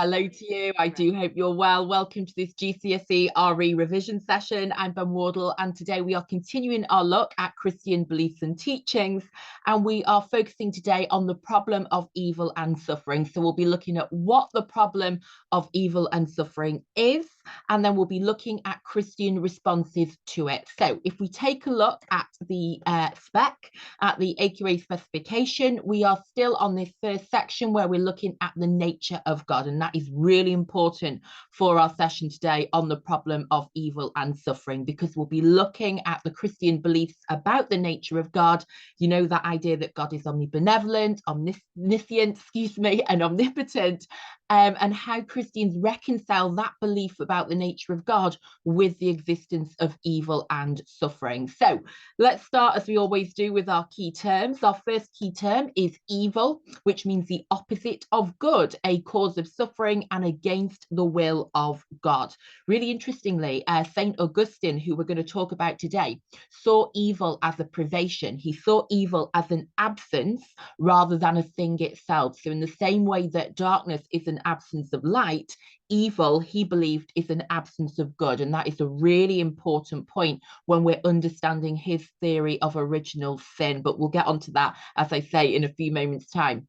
Hello to you. I do hope you're well. Welcome to this GCSE RE revision session. I'm Ben Wardle, and today we are continuing our look at Christian beliefs and teachings, and we are focusing today on the problem of evil and suffering. So we'll be looking at what the problem of evil and suffering is, and then we'll be looking at Christian responses to it. So if we take a look at the at the AQA specification, we are still on this first section where we're looking at the nature of God, and that is really important for our session today on the problem of evil and suffering, because we'll be looking at the Christian beliefs about the nature of God. You know, that idea that God is omnibenevolent, omniscient, and omnipotent, and how Christians reconcile that belief about the nature of God with the existence of evil and suffering. So let's start, as we always do, with our key terms. Our first key term is evil, which means the opposite of good, a cause of suffering and against the will of God. Really interestingly, St. Augustine, who we're going to talk about today, saw evil as a privation. He saw evil as an absence rather than a thing itself. So in the same way that darkness is an absence of light, evil, he believed, is an absence of good. And that is a really important point when we're understanding his theory of original sin. But we'll get onto that, as I say, in a few moments' time.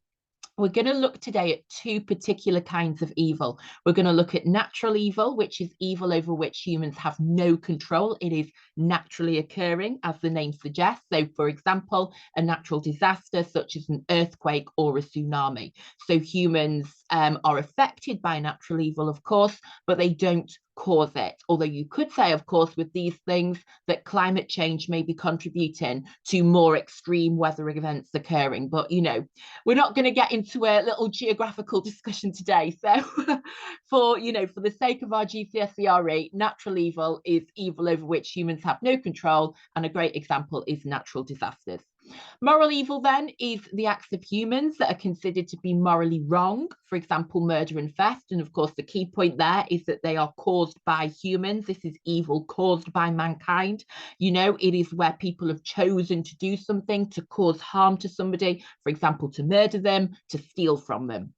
We're going to look today at two particular kinds of evil. We're going to look at natural evil, which is evil over which humans have no control. It is naturally occurring, as the name suggests. So, for example, a natural disaster such as an earthquake or a tsunami. So humans are affected by natural evil, of course, but they don't cause it. Although you could say, of course, with these things that climate change may be contributing to more extreme weather events occurring. But, you know, we're not going to get into a little geographical discussion today. So for the sake of our GCSE RE, natural evil is evil over which humans have no control. And a great example is natural disasters. Moral evil, then, is the acts of humans that are considered to be morally wrong, for example, murder and theft. And of course, the key point there is that they are caused by humans. This is evil caused by mankind. You know, it is where people have chosen to do something to cause harm to somebody, for example, to murder them, to steal from them.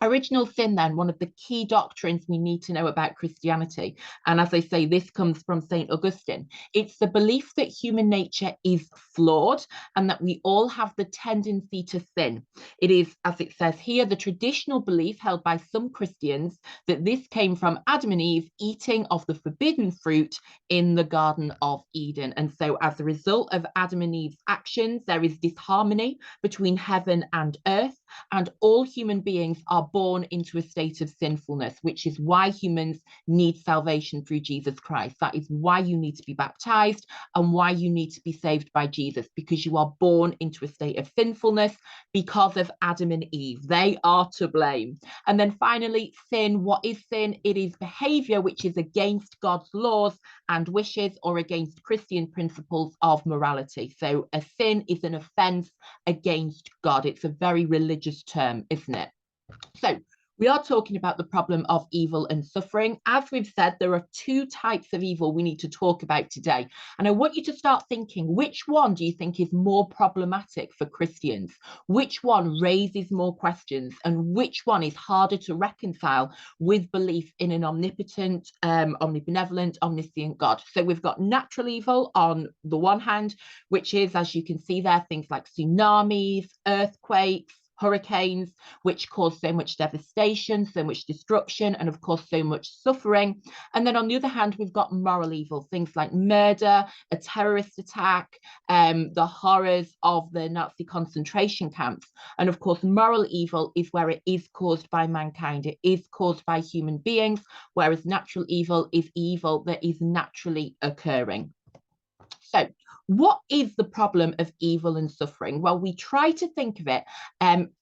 Original sin, then, one of the key doctrines we need to know about Christianity. And as I say, this comes from St. Augustine. It's the belief that human nature is flawed and that we all have the tendency to sin. It is, as it says here, the traditional belief held by some Christians that this came from Adam and Eve eating of the forbidden fruit in the Garden of Eden. And so as a result of Adam and Eve's actions, there is disharmony between heaven and earth, and all human beings are born into a state of sinfulness, which is why humans need salvation through Jesus Christ. That is why you need to be baptized and why you need to be saved by Jesus, because you are born into a state of sinfulness because of Adam and Eve. They are to blame. And then finally, sin. What is sin? It is behavior which is against God's laws and wishes, or against Christian principles of morality. So a sin is an offense against God. It's a very religious term, isn't it? So we are talking about the problem of evil and suffering. As we've said, there are two types of evil we need to talk about today. And I want you to start thinking, which one do you think is more problematic for Christians? Which one raises more questions? And which one is harder to reconcile with belief in an omnipotent, omnibenevolent, omniscient God? So we've got natural evil on the one hand, which is, as you can see there, things like tsunamis, earthquakes, hurricanes, which cause so much devastation, so much destruction, and of course, so much suffering. And then on the other hand, we've got moral evil, things like murder, a terrorist attack, the horrors of the Nazi concentration camps. And of course, moral evil is where it is caused by mankind. It is caused by human beings, whereas natural evil is evil that is naturally occurring. So what is the problem of evil and suffering? Well, we try to think of it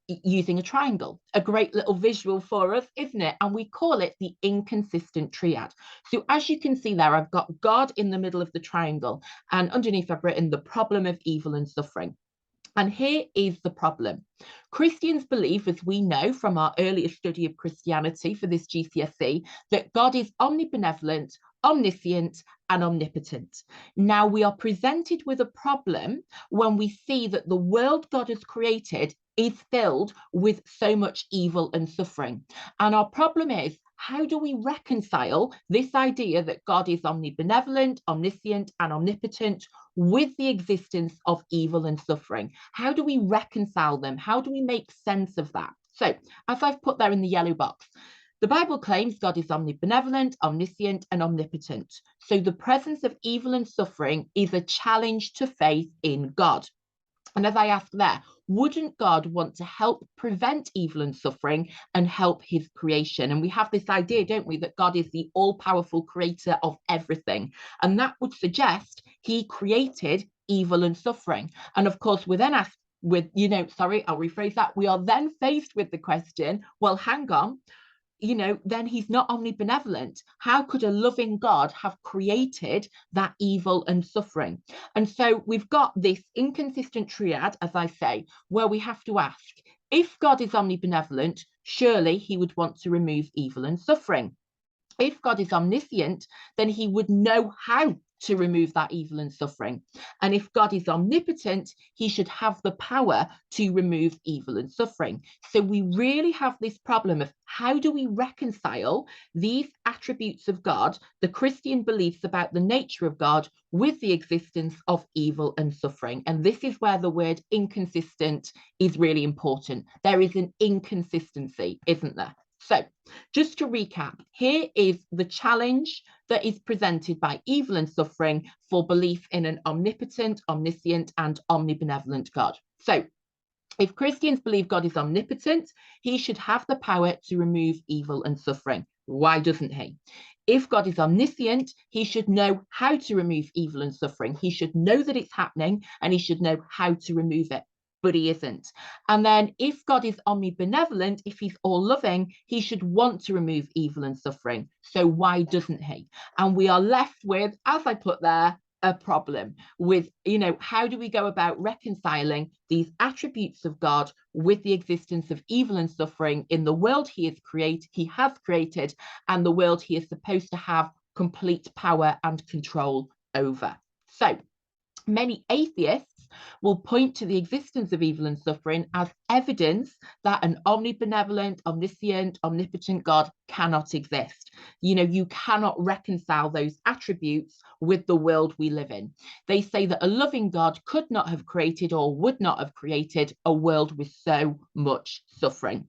using a triangle, a great little visual for us, isn't it? And we call it the inconsistent triad. So as you can see there, I've got God in the middle of the triangle, and underneath I've written the problem of evil and suffering. And here is the problem. Christians believe, as we know from our earlier study of Christianity for this GCSE, that God is omnibenevolent, omniscient, and omnipotent. Now, we are presented with a problem when we see that the world God has created is filled with so much evil and suffering. And our problem is, how do we reconcile this idea that God is omnibenevolent, omniscient, and omnipotent with the existence of evil and suffering? How do we reconcile them? How do we make sense of that? So, as I've put there in the yellow box, the Bible claims God is omnibenevolent, omniscient, and omnipotent. So the presence of evil and suffering is a challenge to faith in God. And as I asked there, wouldn't God want to help prevent evil and suffering and help his creation? And we have this idea, don't we, that God is the all-powerful creator of everything. And that would suggest he created evil and suffering. And of course, we're then asked with, I'll rephrase that. We are then faced with the question, well, hang on, then he's not omnibenevolent. How could a loving God have created that evil and suffering? And so we've got this inconsistent triad, as I say, where we have to ask, if God is omnibenevolent, surely he would want to remove evil and suffering. If God is omniscient, then he would know how to remove that evil and suffering. And if God is omnipotent, he should have the power to remove evil and suffering. So we really have this problem of how do we reconcile these attributes of God, the Christian beliefs about the nature of God, with the existence of evil and suffering. And this is where the word inconsistent is really important. There is an inconsistency, isn't there? So just to recap, here is the challenge that is presented by evil and suffering for belief in an omnipotent, omniscient, and omnibenevolent God. So if Christians believe God is omnipotent, he should have the power to remove evil and suffering. Why doesn't he? If God is omniscient, he should know how to remove evil and suffering. He should know that it's happening and he should know how to remove it. But he isn't. And then if God is omnibenevolent, if he's all loving, he should want to remove evil and suffering. So why doesn't he? And we are left with, as I put there, a problem with, how do we go about reconciling these attributes of God with the existence of evil and suffering in the world he has created, and the world he is supposed to have complete power and control over. So many atheists will point to the existence of evil and suffering as evidence that an omnibenevolent, omniscient, omnipotent God cannot exist. You cannot reconcile those attributes with the world we live in. They say that a loving God could not have created or would not have created a world with so much suffering.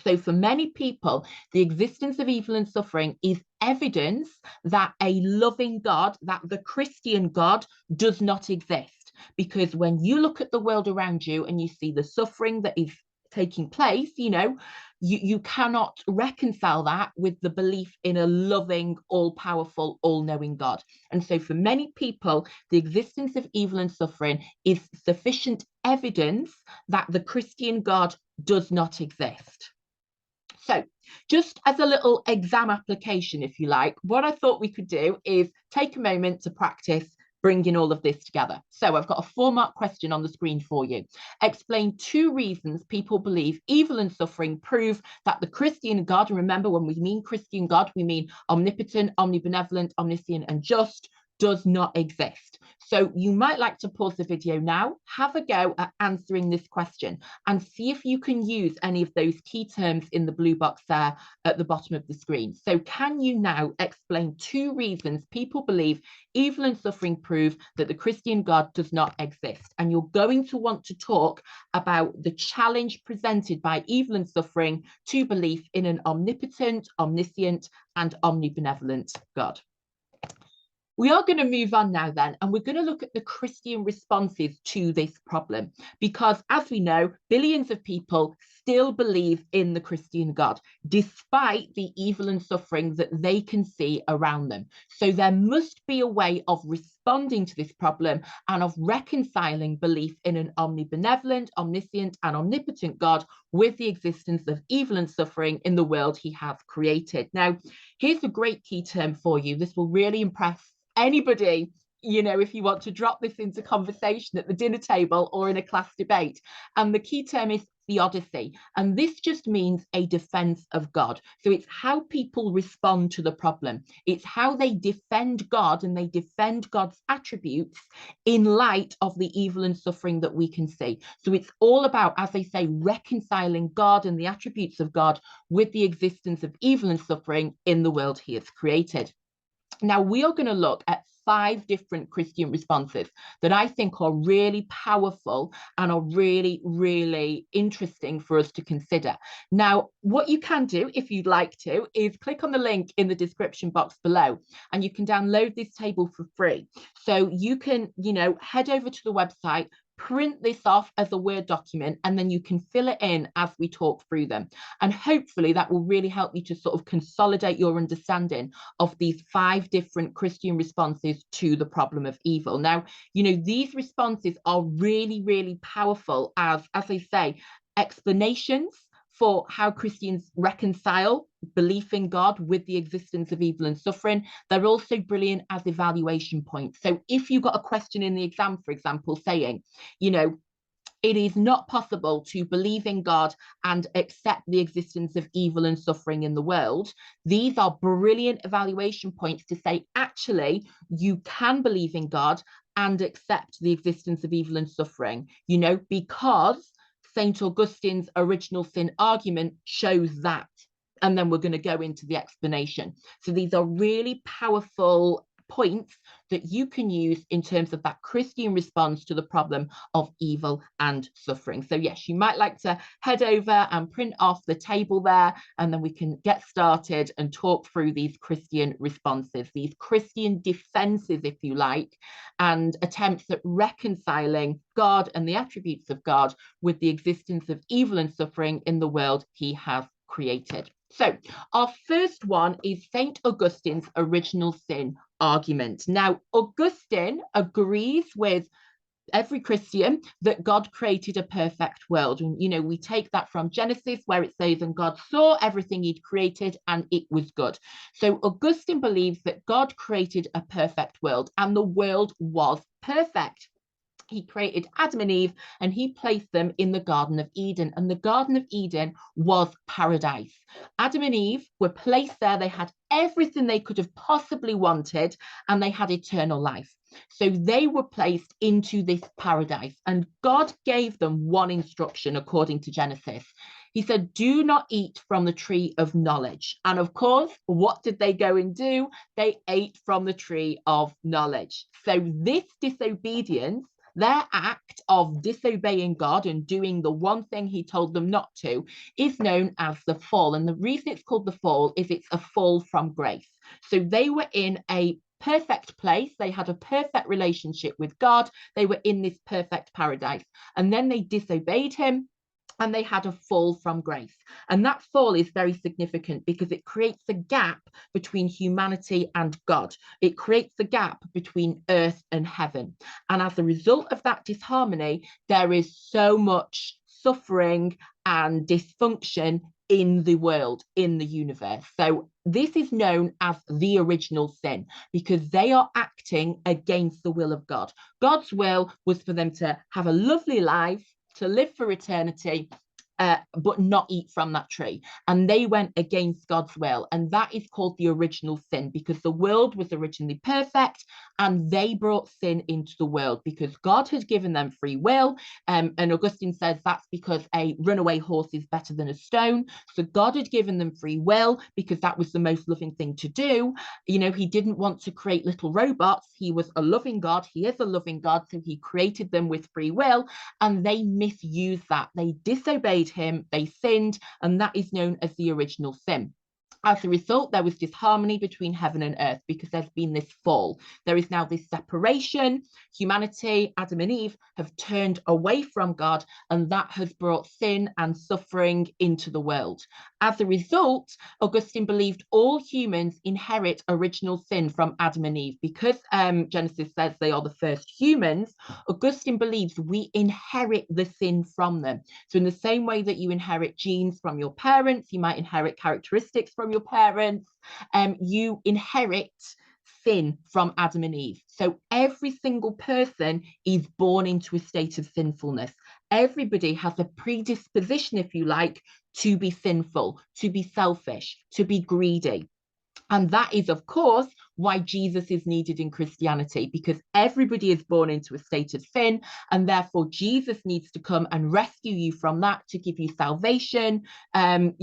So for many people, the existence of evil and suffering is evidence that a loving God, that the Christian God, does not exist. Because when you look at the world around you and you see the suffering that is taking place, you cannot reconcile that with the belief in a loving, all-powerful, all-knowing God. And so for many people, the existence of evil and suffering is sufficient evidence that the Christian God does not exist. So just as a little exam application, if you like, what I thought we could do is take a moment to practice bringing all of this together. So I've got a 4-mark question on the screen for you. Explain 2 reasons people believe evil and suffering prove that the Christian God, and remember when we mean Christian God, we mean omnipotent, omnibenevolent, omniscient, and just, does not exist. So you might like to pause the video now, have a go at answering this question and see if you can use any of those key terms in the blue box there at the bottom of the screen. So can you now explain 2 reasons people believe evil and suffering prove that the Christian God does not exist? And you're going to want to talk about the challenge presented by evil and suffering to belief in an omnipotent, omniscient, and omnibenevolent God. We are going to move on now then, and we're going to look at the Christian responses to this problem, because as we know, billions of people still believe in the Christian God, despite the evil and suffering that they can see around them. So there must be a way of responding to this problem and of reconciling belief in an omnibenevolent, omniscient, and omnipotent God with the existence of evil and suffering in the world he has created. Now, here's a great key term for you. This will really impress anybody, if you want to drop this into conversation at the dinner table or in a class debate. And the key term is theodicy, and this just means a defense of God. So it's how people respond to the problem. It's how they defend God, and they defend God's attributes in light of the evil and suffering that we can see. So it's all about, as they say, reconciling God and the attributes of God with the existence of evil and suffering in the world he has created. Now, we are going to look at 5 different Christian responses that I think are really powerful and are really, really interesting for us to consider. Now, what you can do, if you'd like to, is click on the link in the description box below, and you can download this table for free. So you can, head over to the website, print this off as a Word document, and then you can fill it in as we talk through them. And hopefully that will really help you to sort of consolidate your understanding of these 5 different Christian responses to the problem of evil. Now, these responses are really, really powerful as I say, explanations for how Christians reconcile belief in God with the existence of evil and suffering. They're also brilliant as evaluation points. So if you got a question in the exam, for example, saying, it is not possible to believe in God and accept the existence of evil and suffering in the world, these are brilliant evaluation points to say, actually, you can believe in God and accept the existence of evil and suffering, because St. Augustine's original sin argument shows that. And then we're going to go into the explanation. So these are really powerful points that you can use in terms of that Christian response to the problem of evil and suffering. So yes, you might like to head over and print off the table there, and then we can get started and talk through these Christian responses, these Christian defenses, if you like, and attempts at reconciling God and the attributes of God with the existence of evil and suffering in the world he has created. So our first one is St. Augustine's original sin argument. Now, Augustine agrees with every Christian that God created a perfect world. And, we take that from Genesis, where it says, and God saw everything he'd created and it was good. So Augustine believes that God created a perfect world, and the world was perfect. He created Adam and Eve, and he placed them in the Garden of Eden. And the Garden of Eden was paradise. Adam and Eve were placed there. They had everything they could have possibly wanted, and they had eternal life. So they were placed into this paradise, and God gave them one instruction according to Genesis. He said, do not eat from the tree of knowledge. And of course, what did they go and do? They ate from the tree of knowledge. So this disobedience, their act of disobeying God and doing the one thing he told them not to, is known as the fall. And the reason it's called the fall is it's a fall from grace. So they were in a perfect place. They had a perfect relationship with God. They were in this perfect paradise. And then they disobeyed him, and they had a fall from grace. And that fall is very significant because it creates a gap between humanity and God. It creates a gap between earth and heaven. And as a result of that disharmony, there is so much suffering and dysfunction in the world, in the universe. So this is known as the original sin, because they are acting against the will of God. God's will was for them to have a lovely life, to live for eternity, but not eat from that tree. And they went against God's will. And that is called the original sin, because the world was originally perfect and they brought sin into the world because God had given them free will. And Augustine says that's because a runaway horse is better than a stone. So God had given them free will because that was the most loving thing to do. He didn't want to create little robots. He was a loving God. He is a loving God. So he created them with free will, and they misused that. They disobeyed him, they sinned, and that is known as the original sin. As a result, there was disharmony between heaven and earth because there's been this fall. There is now this separation. Humanity, Adam and Eve, have turned away from God, and that has brought sin and suffering into the world. As a result, Augustine believed all humans inherit original sin from Adam and Eve. Because Genesis says they are the first humans, Augustine believes we inherit the sin from them. So in the same way that you inherit genes from your parents, you might inherit characteristics from your parents, you inherit sin from Adam and Eve. So every single person is born into a state of sinfulness. everybody has a predisposition, if you like, to be sinful, to be selfish, to be greedy. And that is, of course, why Jesus is needed in Christianity, because everybody is born into a state of sin, and therefore Jesus needs to come and rescue you from that, to give you salvation, and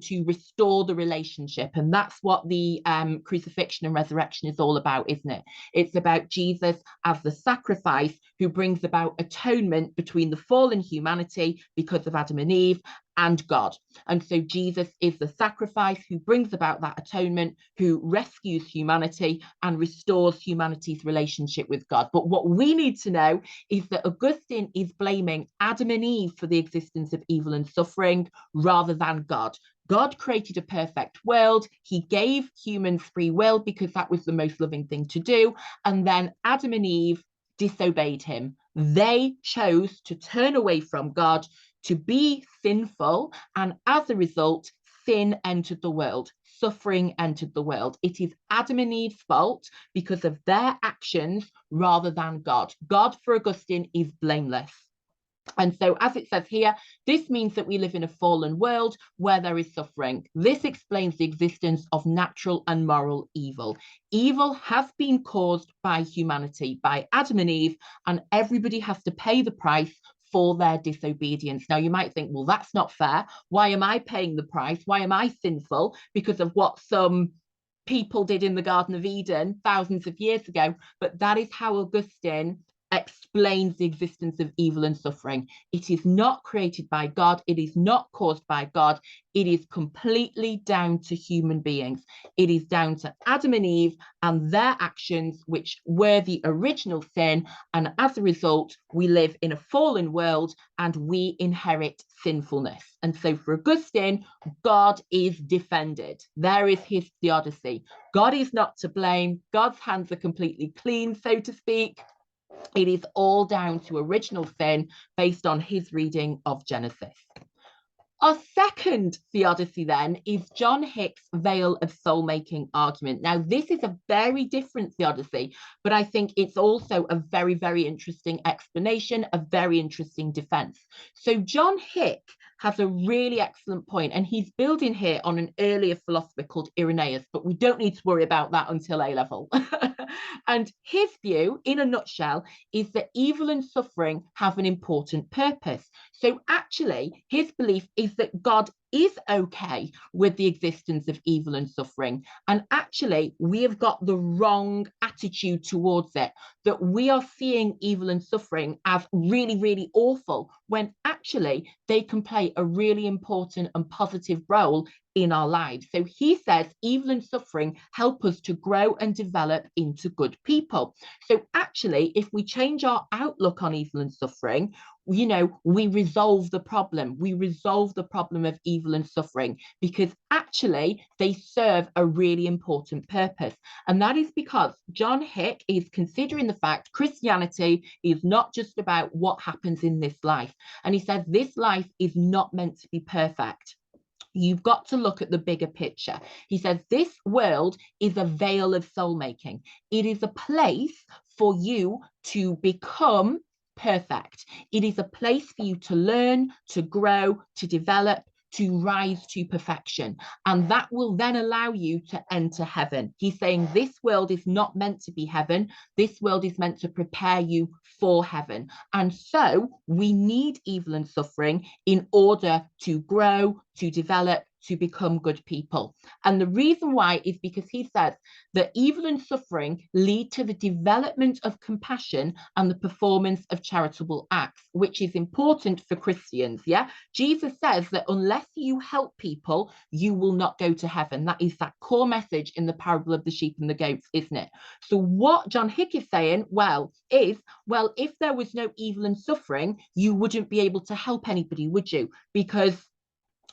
to restore the relationship. And that's what the crucifixion and resurrection is all about, isn't it? It's about Jesus as the sacrifice who brings about atonement between the fallen humanity because of Adam and Eve and God. And so Jesus is the sacrifice who brings about that atonement, who rescues humanity and restores humanity's relationship with God. But what we need to know is that Augustine is blaming Adam and Eve for the existence of evil and suffering rather than God. God created a perfect world. He gave humans free will because that was the most loving thing to do. And then Adam and Eve disobeyed him. They chose to turn away from God, to be sinful, and as a result, sin entered the world, suffering entered the world. It is Adam and Eve's fault because of their actions rather than God. God, for Augustine, is blameless. And so, as it says here, this means that we live in a fallen world where there is suffering. This explains the existence of natural and moral evil. Evil has been caused by humanity, by Adam and Eve, and everybody has to pay the price for their disobedience. Now, you might think, well, that's not fair. Why am I paying the price? Why am I sinful because of what some people did in the Garden of Eden thousands of years ago? But that is how Augustine explains the existence of evil and suffering. It is not created by God. It is not caused by God. It is completely down to human beings. It is down to Adam and Eve and their actions, which were the original sin. And as a result, we live in a fallen world and we inherit sinfulness. And so for Augustine, God is defended. There is his theodicy. God is not to blame. God's hands are completely clean, so to speak. It is all down to original sin based on his reading of Genesis. Our second theodicy then is John Hick's veil of soul-making argument. Now, this is a very different theodicy, but I think it's also a very, very interesting explanation, a very interesting defense. So John Hick has a really excellent point, and he's building here on an earlier philosopher called Irenaeus, but we don't need to worry about that until A-level. And his view, in a nutshell, is that evil and suffering have an important purpose. So actually, his belief is that God is okay with the existence of evil and suffering. And actually, we have got the wrong attitude towards it, that we are seeing evil and suffering as really, really awful, when actually they can play a really important and positive role in our lives. So he says evil and suffering help us to grow and develop into good people. So actually, if we change our outlook on evil and suffering, we resolve the problem. We resolve the problem of evil and suffering because actually they serve a really important purpose. And that is because John Hick is considering the fact Christianity is not just about what happens in this life. And he says this life is not meant to be perfect. You've got to look at the bigger picture. He says this world is a veil of soul making. It is a place for you to become perfect. It is a place for you to learn, to grow, to develop, to rise to perfection. And that will then allow you to enter heaven. He's saying this world is not meant to be heaven. This world is meant to prepare you for heaven. And so we need evil and suffering in order to grow, to develop, to become good people. And the reason why is because he says that evil and suffering lead to the development of compassion and the performance of charitable acts, which is important for Christians. Yeah, Jesus says that unless you help people, you will not go to heaven. That is that core message in the parable of the sheep and the goats, isn't it? So what John Hick is saying, if there was no evil and suffering, you wouldn't be able to help anybody, would you? Because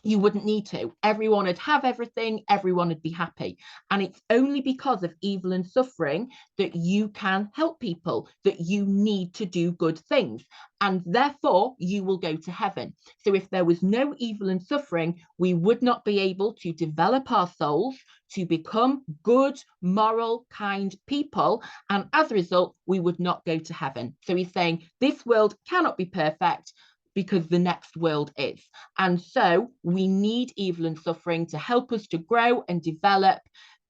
you wouldn't need to. Everyone would have everything, everyone would be happy. And it's only because of evil and suffering that you can help people, that you need to do good things. And therefore, you will go to heaven. So if there was no evil and suffering, we would not be able to develop our souls to become good, moral, kind people. And as a result, we would not go to heaven. So he's saying this world cannot be perfect. because the next world is. And so we need evil and suffering to help us to grow and develop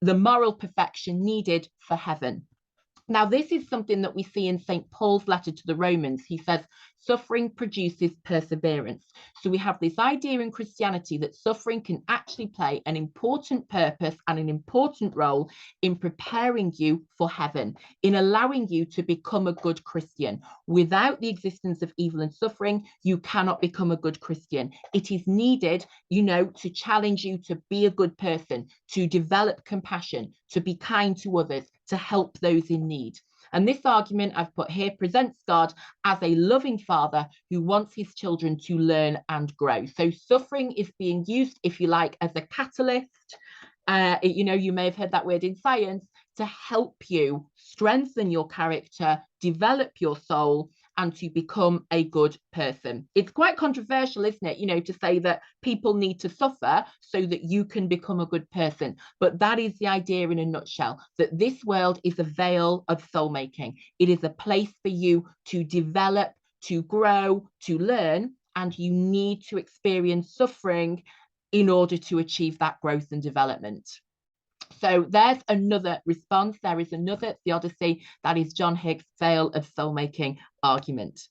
the moral perfection needed for heaven. Now, this is something that we see in St. Paul's letter to the Romans. He says, suffering produces perseverance. So we have this idea in Christianity that suffering can actually play an important purpose and an important role in preparing you for heaven, in allowing you to become a good Christian. Without the existence of evil and suffering, you cannot become a good Christian. It is needed, to challenge you to be a good person, to develop compassion, to be kind to others, to help those in need. And this argument I've put here presents God as a loving father who wants his children to learn and grow. So suffering is being used, if you like, as a catalyst. You may have heard that word in science, to help you strengthen your character, develop your soul, and to become a good person. It's quite controversial, isn't it, to say that people need to suffer so that you can become a good person. But that is the idea in a nutshell, that this world is a veil of soul making. It is a place for you to develop, to grow, to learn, and you need to experience suffering in order to achieve that growth and development. So there's another response. There is another theodicy, that is John Hick's veil of soul-making argument.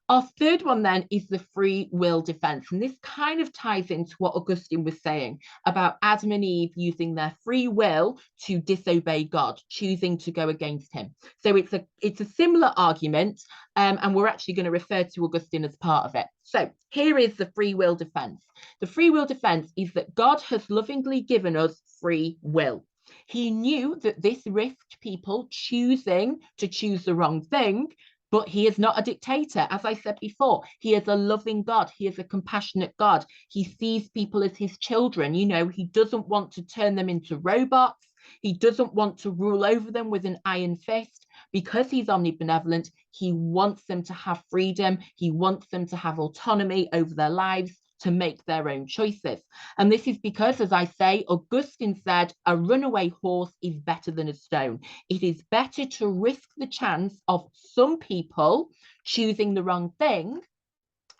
Our third one then is the free will defense. And this kind of ties into what Augustine was saying about Adam and Eve using their free will to disobey God, choosing to go against him. So it's a similar argument, and we're actually going to refer to Augustine as part of it. So here is the free will defense. The free will defense is that God has lovingly given us free will. He knew that this risked people choosing to choose the wrong thing, but he is not a dictator. As I said before, he is a loving God. He is a compassionate God. He sees people as his children. He doesn't want to turn them into robots. He doesn't want to rule over them with an iron fist. Because he's omnibenevolent, he wants them to have freedom. He wants them to have autonomy over their lives, to make their own choices. And this is because, as I say, Augustine said, a runaway horse is better than a stone. It is better to risk the chance of some people choosing the wrong thing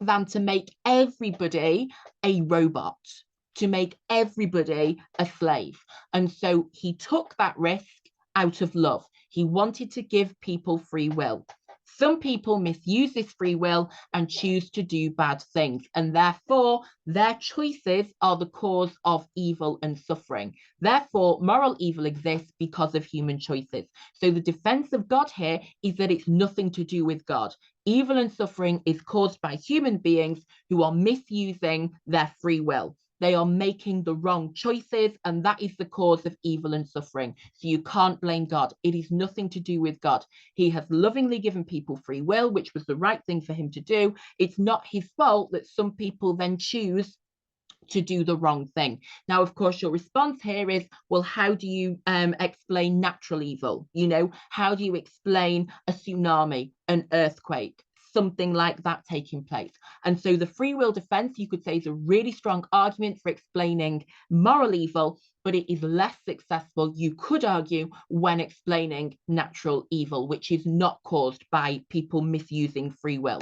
than to make everybody a robot, to make everybody a slave. And so he took that risk out of love. He wanted to give people free will. Some people misuse this free will and choose to do bad things, and therefore their choices are the cause of evil and suffering. Therefore, moral evil exists because of human choices. So the defense of God here is that it's nothing to do with God. Evil and suffering is caused by human beings who are misusing their free will. They are making the wrong choices, and that is the cause of evil and suffering. So you can't blame God. It is nothing to do with God. He has lovingly given people free will, which was the right thing for him to do. It's not his fault that some people then choose to do the wrong thing. Now, of course, your response here is, well, how do you explain natural evil? How do you explain a tsunami, an earthquake, something like that taking place? And so the free will defense, you could say, is a really strong argument for explaining moral evil, but it is less successful, you could argue, when explaining natural evil, which is not caused by people misusing free will.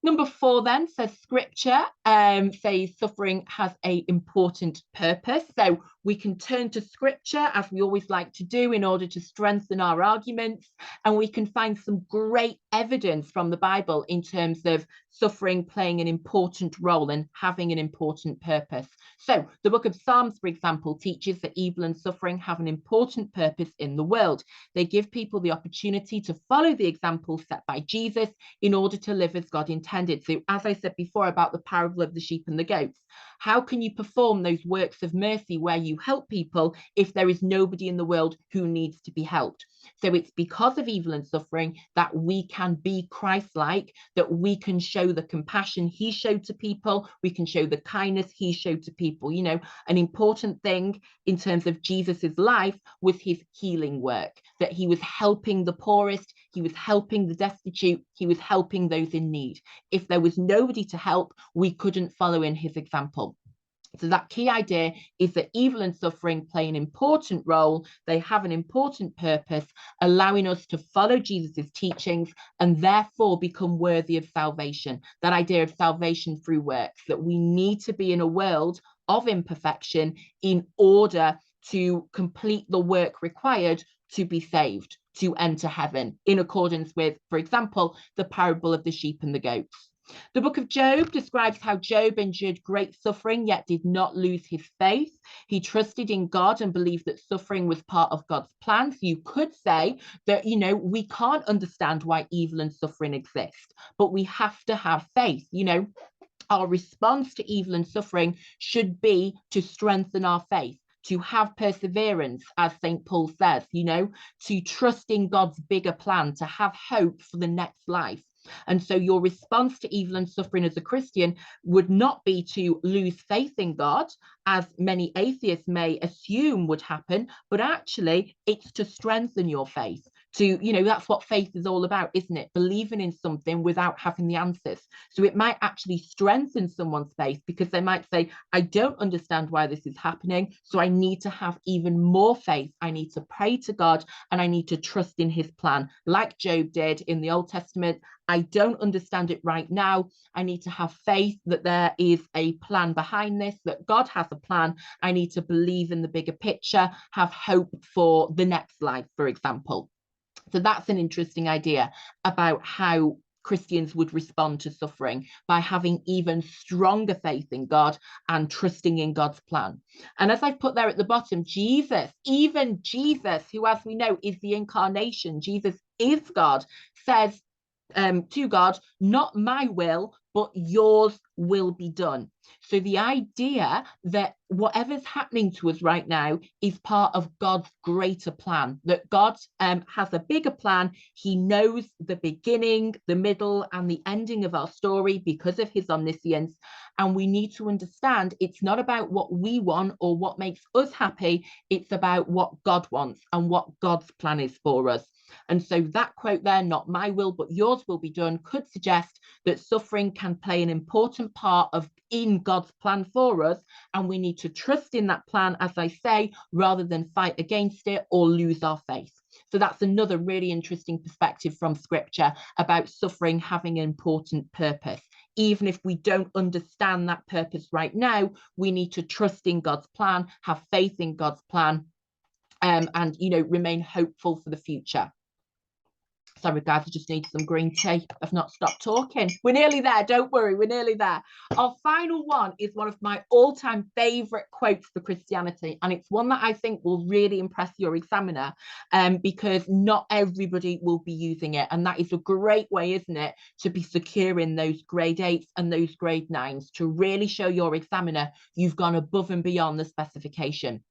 Number 4 then says Scripture says suffering has an important purpose. So we can turn to Scripture, as we always like to do, in order to strengthen our arguments. And we can find some great evidence from the Bible in terms of suffering playing an important role and having an important purpose. So the book of Psalms, for example, teaches that evil and suffering have an important purpose in the world. They give people the opportunity to follow the example set by Jesus in order to live as God intended. So as I said before about the parable of the sheep and the goats, how can you perform those works of mercy where you help people if there is nobody in the world who needs to be helped? So it's because of evil and suffering that we can be Christ-like, that we can show the compassion he showed to people, we can show the kindness he showed to people. An important thing in terms of Jesus's life was his healing work, that he was helping the poorest, he was helping the destitute, he was helping those in need. If there was nobody to help, we couldn't follow in his example. So that key idea is that evil and suffering play an important role. They have an important purpose, allowing us to follow Jesus's teachings and therefore become worthy of salvation. That idea of salvation through works, that we need to be in a world of imperfection in order to complete the work required to be saved, to enter heaven, in accordance with, for example, the parable of the sheep and the goats. The book of Job describes how Job endured great suffering, yet did not lose his faith. He trusted in God and believed that suffering was part of God's plan. So you could say that, we can't understand why evil and suffering exist, but we have to have faith. Our response to evil and suffering should be to strengthen our faith, to have perseverance, as St. Paul says, to trust in God's bigger plan, to have hope for the next life. And so your response to evil and suffering as a Christian would not be to lose faith in God, as many atheists may assume would happen, but actually it's to strengthen your faith. That's what faith is all about, isn't it? Believing in something without having the answers. So it might actually strengthen someone's faith, because they might say, I don't understand why this is happening, so I need to have even more faith. I need to pray to God and I need to trust in his plan, like Job did in the Old Testament. I don't understand it right now. I need to have faith that there is a plan behind this, that God has a plan. I need to believe in the bigger picture, have hope for the next life, for example. So that's an interesting idea about how Christians would respond to suffering, by having even stronger faith in God and trusting in God's plan. And as I've put there at the bottom, even Jesus, who, as we know, is the incarnation, Jesus is God, says to God, not my will, but yours will be done. So the idea that whatever's happening to us right now is part of God's greater plan, that God has a bigger plan. He knows the beginning, the middle, and the ending of our story because of his omniscience. And we need to understand it's not about what we want or what makes us happy. It's about what God wants and what God's plan is for us. And so that quote there, not my will, but yours will be done, could suggest that suffering can play an important part in God's plan for us. And we need to trust in that plan, as I say, rather than fight against it or lose our faith. So that's another really interesting perspective from Scripture about suffering having an important purpose. Even if we don't understand that purpose right now, we need to trust in God's plan, have faith in God's plan, and remain hopeful for the future. Sorry guys, I just need some green tea. I've not stopped talking. We're nearly there, don't worry, we're nearly there. Our final one is one of my all-time favorite quotes for Christianity, and it's one that I think will really impress your examiner, because not everybody will be using it, and that is a great way, isn't it, to be securing those grade 8s and those grade 9s, to really show your examiner you've gone above and beyond the specification.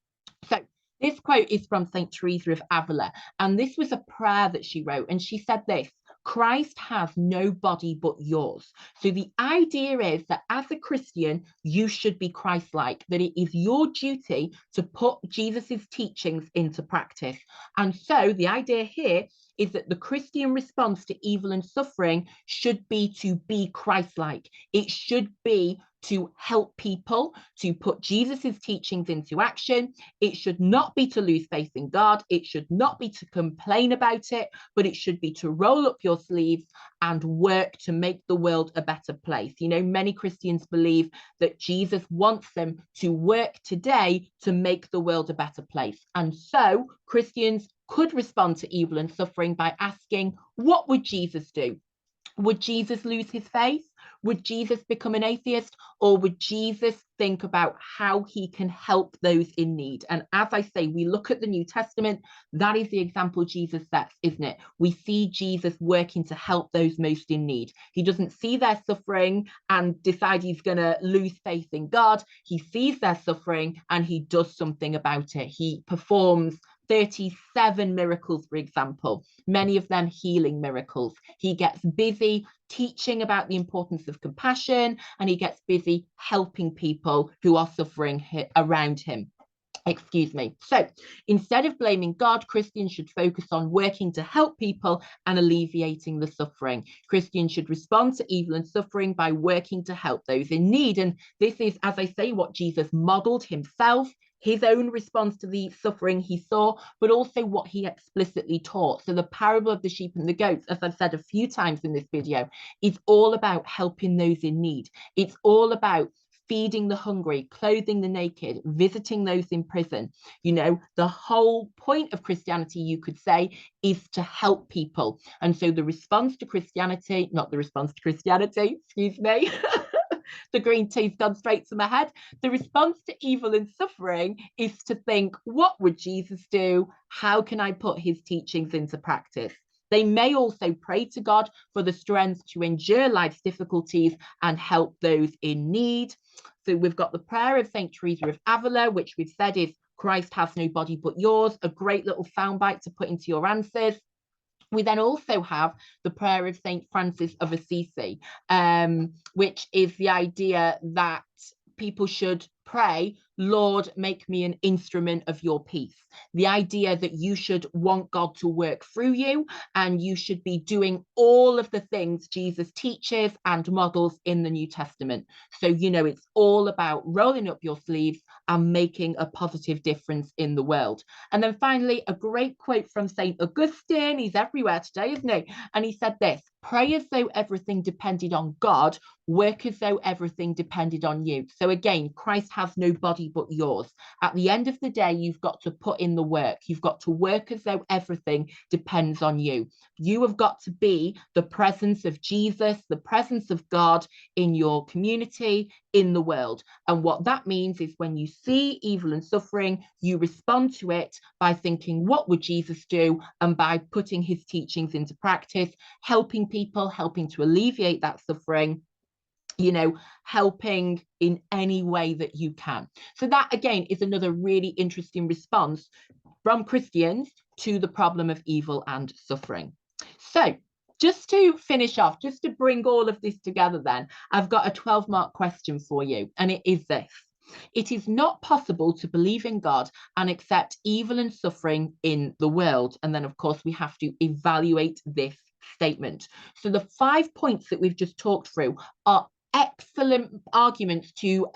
So this quote is from St. Teresa of Avila, and this was a prayer that she wrote, and she said this: Christ has no body but yours. So the idea is that as a Christian, you should be Christ-like, that it is your duty to put Jesus's teachings into practice. And so the idea here is that the Christian response to evil and suffering should be to be Christ-like. It should be to help people, to put Jesus's teachings into action. It should not be to lose faith in God. It should not be to complain about it, but it should be to roll up your sleeves and work to make the world a better place. Many Christians believe that Jesus wants them to work today to make the world a better place. And so Christians could respond to evil and suffering by asking, what would Jesus do? Would Jesus lose his faith? Would Jesus become an atheist? Or would Jesus think about how he can help those in need? And as I say, we look at the New Testament, that is the example Jesus sets, isn't it? We see Jesus working to help those most in need. He doesn't see their suffering and decide he's going to lose faith in God. He sees their suffering and he does something about it. He performs 37 miracles, for example, many of them healing miracles. He gets busy teaching about the importance of compassion, and he gets busy helping people who are suffering around him. Excuse me. So instead of blaming God, Christians should focus on working to help people and alleviating the suffering. Christians should respond to evil and suffering by working to help those in need. And this is, as I say, what Jesus modeled himself, his own response to the suffering he saw, but also what he explicitly taught. So the parable of the sheep and the goats, as I've said a few times in this video, is all about helping those in need. It's all about feeding the hungry, clothing the naked, visiting those in prison. You know, the whole point of Christianity, you could say, is to help people. And so the response to Christianity, not the response to Christianity, excuse me, the green tea's gone straight to my head. The response to evil and suffering is to think, what would Jesus do? How can I put his teachings into practice? They may also pray to God for the strength to endure life's difficulties and help those in need. So we've got the prayer of St. Teresa of Avila, which we've said is Christ has no body but yours, a great little soundbite to put into your answers. We then also have the prayer of St. Francis of Assisi, which is the idea that people should pray, Lord, make me an instrument of your peace. The idea that you should want God to work through you and you should be doing all of the things Jesus teaches and models in the New Testament. So, you know, it's all about rolling up your sleeves and making a positive difference in the world. And then finally, a great quote from St. Augustine. He's everywhere today, isn't he? And he said this: pray as though everything depended on God, work as though everything depended on you. So again, Christ has no body but yours. At the end of the day, you've got to put in the work. You've got to work as though everything depends on you. You have got to be the presence of Jesus, the presence of God in your community, in the world. And what that means is when you see evil and suffering, you respond to it by thinking, what would Jesus do? And by putting his teachings into practice, helping people, helping to alleviate that suffering, you know, helping in any way that you can. So that, again, is another really interesting response from Christians to the problem of evil and suffering. So just to finish off, just to bring all of this together then, I've got a 12-mark question for you, and it is this: it is not possible to believe in God and accept evil and suffering in the world. And then, of course, we have to evaluate this statement. So the 5 points that we've just talked through are excellent arguments to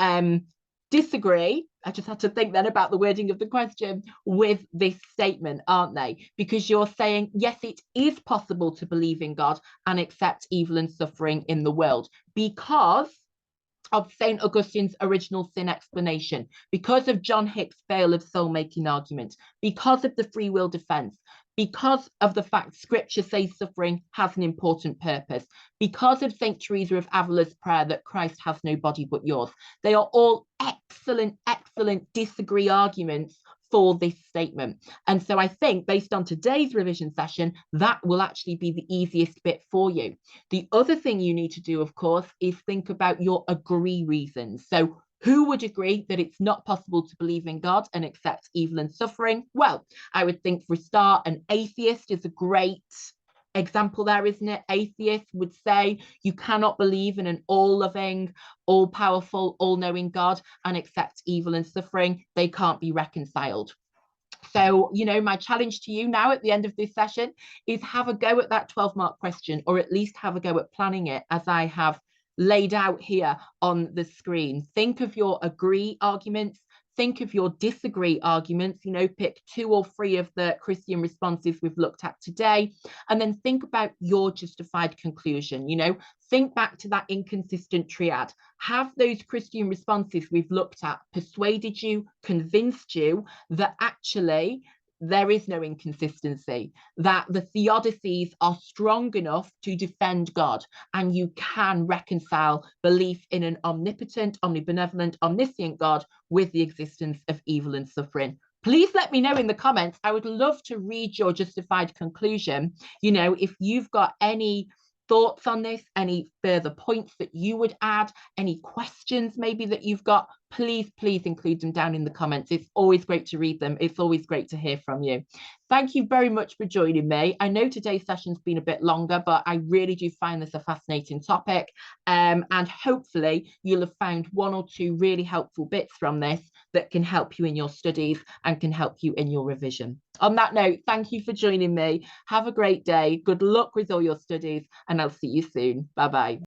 disagree. I just had to think then about the wording of the question with this statement, aren't they? Because you're saying, yes, it is possible to believe in God and accept evil and suffering in the world because of St. Augustine's original sin explanation, because of John Hick's veil of soul-making argument, because of the free will defense, because of the fact Scripture says suffering has an important purpose, because of St. Teresa of Avila's prayer that Christ has no body but yours. They are all excellent, excellent disagree arguments for this statement. And so I think, based on today's revision session, that will actually be the easiest bit for you. The other thing you need to do, of course, is think about your agree reasons. So who would agree that it's not possible to believe in God and accept evil and suffering? Well, I would think, for a start, an atheist is a great example there, isn't it? Atheists would say you cannot believe in an all-loving, all-powerful, all-knowing God and accept evil and suffering. They can't be reconciled. So, you know, my challenge to you now at the end of this session is have a go at that 12-mark question, or at least have a go at planning it as I have laid out here on the screen. Think of your agree arguments. Think of your disagree arguments, you know, pick 2 or 3 of the Christian responses we've looked at today, and then think about your justified conclusion. You know, think back to that inconsistent triad. Have those Christian responses we've looked at persuaded you, convinced you that actually there is no inconsistency, that the theodicies are strong enough to defend God, and you can reconcile belief in an omnipotent, omnibenevolent, omniscient God with the existence of evil and suffering? Please let me know in the comments. I would love to read your justified conclusion. You know, if you've got any thoughts on this, any further points that you would add, any questions maybe that you've got, please include them down in the comments. It's always great to read them. It's always great to hear from you. Thank you very much for joining me. I know today's session's been a bit longer, but I really do find this a fascinating topic. And hopefully you'll have found one or two really helpful bits from this that can help you in your studies and can help you in your revision. On that note, thank you for joining me. Have a great day. Good luck with all your studies, and I'll see you soon. Bye-bye.